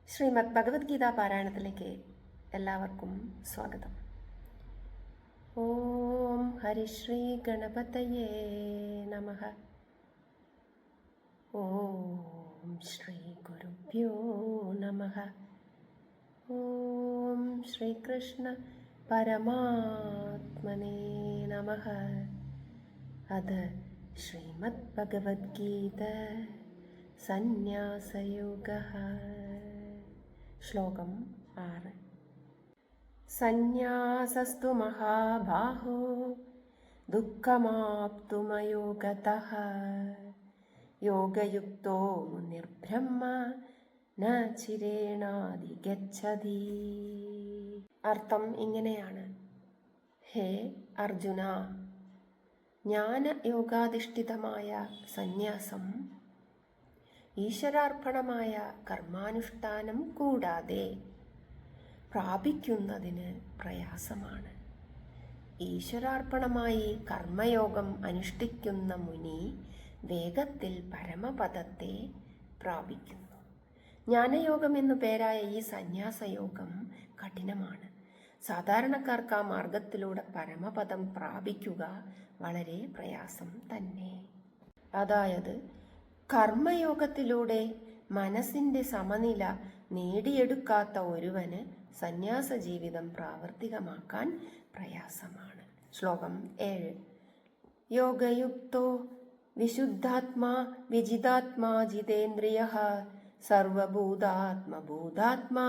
ശ്രീമദ് ഭഗവത്ഗീത പാരായണത്തിലേക്ക് എല്ലാവർക്കും സ്വാഗതം. ഓം ഹരിശ്രീ ഗണപതയേ നമഃ. ഓം ശ്രീ ഗുരുഭ്യോ നമഃ. ഓം ശ്രീകൃഷ്ണ പരമാത്മനേ നമഃ. അഥ ശ്രീമദ് ഭഗവത്ഗീത സന്യാസയോഗഃ. ശ്ലോകം 6. സന്യാസസ്തു മഹാബാഹോ ദുഃഖമാപ്തുമയോഗതഃ യോഗയുക്തോ നിർബ്രഹ്മ ന ചിരേണാധിഗച്ഛതി. അർത്ഥം ഇങ്ങനെയാണ്: ഹേ അർജുന, ജ്ഞാനയോഗാധിഷ്ഠിതമായ സന്യാസം ഈശ്വരാർപ്പണമായ കർമാനുഷ്ഠാനം കൂടാതെ പ്രാപിക്കുന്നതിന് പ്രയാസമാണ്. ഈശ്വരാർപ്പണമായി കർമ്മയോഗം അനുഷ്ഠിക്കുന്ന മുനി വേഗത്തിൽ പരമപദത്തെ പ്രാപിക്കുന്നു. ജ്ഞാനയോഗം എന്നു പേരായ ഈ സന്യാസയോഗം കഠിനമാണ്. സാധാരണക്കാർക്ക് ആ മാർഗത്തിലൂടെ പരമപദം പ്രാപിക്കുക വളരെ പ്രയാസം തന്നെ. അതായത് കർമ്മയോഗത്തിലൂടെ മനസ്സിന്റെ സമനില നേടിയെടുക്കാത്ത ഒരുവന് സന്യാസ ജീവിതം പ്രാവർത്തികമാക്കാൻ പ്രയാസമാണ്. ശ്ലോകം 7. യോഗയുക്തോ വിശുദ്ധാത്മാ വിജിതാത്മാ ജിതേന്ദ്രിയഃ സർവഭൂതാത്മഭൂതാത്മാ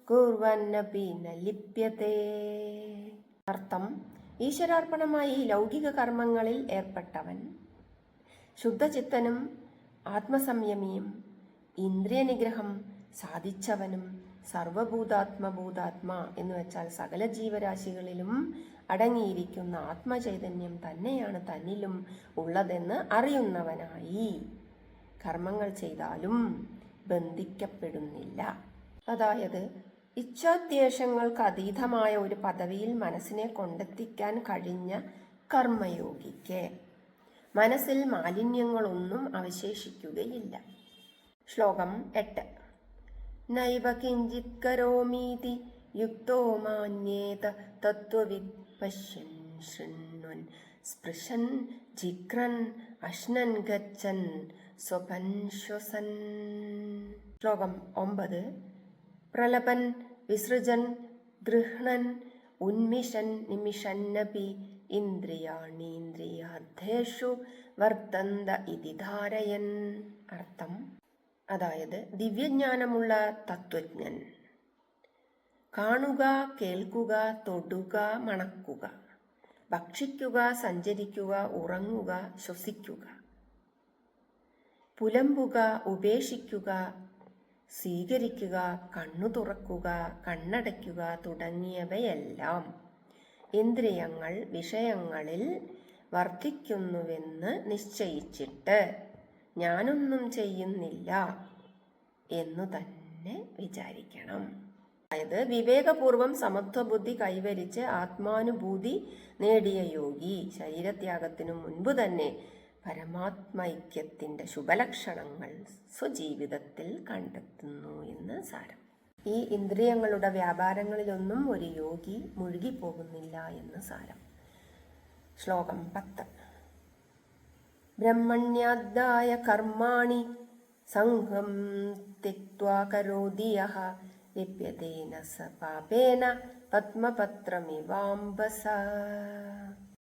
കുർവന്നപി ന ലിപ്യതേ. അർത്ഥം: ഈശ്വരാർപ്പണമായി ലൗകിക കർമ്മങ്ങളിൽ ഏർപ്പെട്ടവൻ ശുദ്ധചിത്തനും ആത്മസംയമിയും ഇന്ദ്രിയ നിഗ്രഹം സാധിച്ചവനും സർവഭൂതാത്മഭൂതാത്മാ എന്ന് വെച്ചാൽ സകല ജീവരാശികളിലും അടങ്ങിയിരിക്കുന്ന ആത്മചൈതന്യം തന്നെയാണ് തന്നിലും ഉള്ളതെന്ന് അറിയുന്നവനായി കർമ്മങ്ങൾ ചെയ്താലും ബന്ധിക്കപ്പെടുന്നില്ല. അതായത് ഇച്ഛാദ്വേഷങ്ങൾക്ക് അതീതമായ ഒരു പദവിയിൽ മനസ്സിനെ കൊണ്ടെത്തിക്കാൻ കഴിഞ്ഞ കർമ്മയോഗിക്ക് മനസ്സിൽ മാലിന്യങ്ങളൊന്നും അവശേഷിക്കുകയില്ല. ശ്ലോകം 8. നൈവ കിഞ്ചിത് കരോമീതി യുക്തോ മാന്യേത തത്വവിദ് പശ്യൻ ശൃണ്വൻ സ്പൃശൻ ജിഘ്രൻ അശ്നൻ ഗച്ഛൻ സ്വപൻ ശ്വസൻ. ശ്ലോകം 9. പ്രലപൻ വിസൃജൻ ഗൃഹ്ണൻ ഉന്മിഷൻ നിമിഷന്നപി ഇന്ദ്രിയാണീന്ദ്രിയാർത്ഥേഷു വർത്തന്ത ഇതി ധാരയൻ. അർത്ഥം: അതായത് ദിവ്യജ്ഞാനമുള്ള തത്വജ്ഞൻ കാണുക, കേൾക്കുക, തൊടുക, മണക്കുക, ഭക്ഷിക്കുക, സഞ്ചരിക്കുക, ഉറങ്ങുക, ശ്വസിക്കുക, പുലമ്പുക, ഉപേക്ഷിക്കുക, സ്വീകരിക്കുക, കണ്ണു തുറക്കുക, കണ്ണടയ്ക്കുക തുടങ്ങിയവയെല്ലാം ഇന്ദ്രിയങ്ങൾ വിഷയങ്ങളിൽ വർത്തിക്കുന്നുവെന്ന് നിശ്ചയിച്ചിട്ട് ഞാനൊന്നും ചെയ്യുന്നില്ല എന്നു തന്നെ വിചാരിക്കണം. അതായത് വിവേകപൂർവം സമത്വബുദ്ധി കൈവരിച്ച് ആത്മാനുഭൂതി നേടിയ യോഗി ശരീരത്യാഗത്തിനു മുൻപ് തന്നെ പരമാത്മൈക്യത്തിന്റെ ശുഭലക്ഷണങ്ങൾ സ്വജീവിതത്തിൽ കണ്ടെത്തുന്നു എന്ന് സാരം. ഈ ഇന്ദ്രിയങ്ങളുടെ വ്യാപാരങ്ങളിലൊന്നും ഒരു യോഗി മുഴുകിപ്പോകുന്നില്ല എന്ന് സാരം. ശ്ലോകം 10. ബ്രഹ്മണ്യാദായ കർമാണി സംഘം ത്യക്ത്വാ കരോതി യഃ ലിപ്യതേന സ പാപേന പത്മപത്രമിവാംബസ.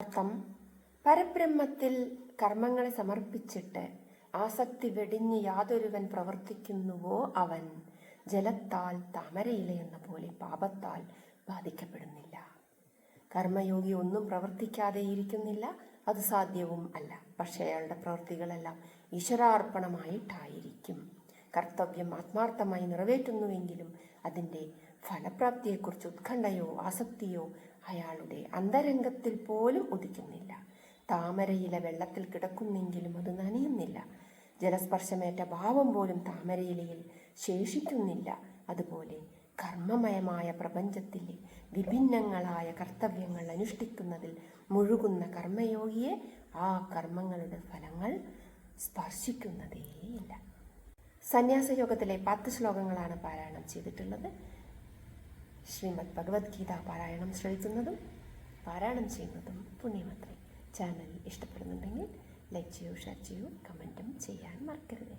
അർത്ഥം: പരബ്രഹ്മത്തിൽ കർമ്മങ്ങളെ സമർപ്പിച്ചിട്ട് ആസക്തി വെടിഞ്ഞ് യാതൊരുവൻ പ്രവർത്തിക്കുന്നുവോ അവൻ ജലത്താൽ താമരയിലയെന്ന പോലെ പാപത്താൽ ബാധിക്കപ്പെടുന്നില്ല. കർമ്മയോഗി ഒന്നും പ്രവർത്തിക്കാതെ ഇരിക്കുന്നില്ല, അത് സാധ്യവും അല്ല. പക്ഷേ അയാളുടെ പ്രവൃത്തികളെല്ലാം ഈശ്വരാർപ്പണമായിട്ടായിരിക്കും. കർത്തവ്യം ആത്മാർത്ഥമായി നിറവേറ്റുന്നുവെങ്കിലും അതിൻ്റെ ഫലപ്രാപ്തിയെക്കുറിച്ച് ഉത്കണ്ഠയോ ആസക്തിയോ അയാളുടെ അന്തരംഗത്തിൽ പോലും ഉദിക്കുന്നില്ല. താമരയില വെള്ളത്തിൽ കിടക്കുന്നെങ്കിലും അത് നനയുന്നില്ല. ജലസ്പർശമേറ്റ ഭാവം പോലും താമരയിലയിൽ ശേഷിക്കുന്നില്ല. അതുപോലെ കർമ്മമയമായ പ്രപഞ്ചത്തിലെ വിഭിന്നങ്ങളായ കർത്തവ്യങ്ങൾ അനുഷ്ഠിക്കുന്നതിൽ മുഴുകുന്ന കർമ്മയോഗിയെ ആ കർമ്മങ്ങളുടെ ഫലങ്ങൾ സ്പർശിക്കുന്നതേയില്ല. സന്യാസയോഗത്തിലെ 10 ശ്ലോകങ്ങളാണ് പാരായണം ചെയ്തിട്ടുള്ളത്. ശ്രീമദ് ഭഗവത്ഗീത പാരായണം ശ്രവിക്കുന്നതും പാരായണം ചെയ്യുന്നതും പുണ്യമത്രേ. ചാനൽ ഇഷ്ടപ്പെടുന്നുണ്ടെങ്കിൽ ലൈക്ക് ചെയ്യൂ, ഷെയർ ചെയ്യൂ, കമൻറ്റും ചെയ്യാൻ മറക്കരുത്.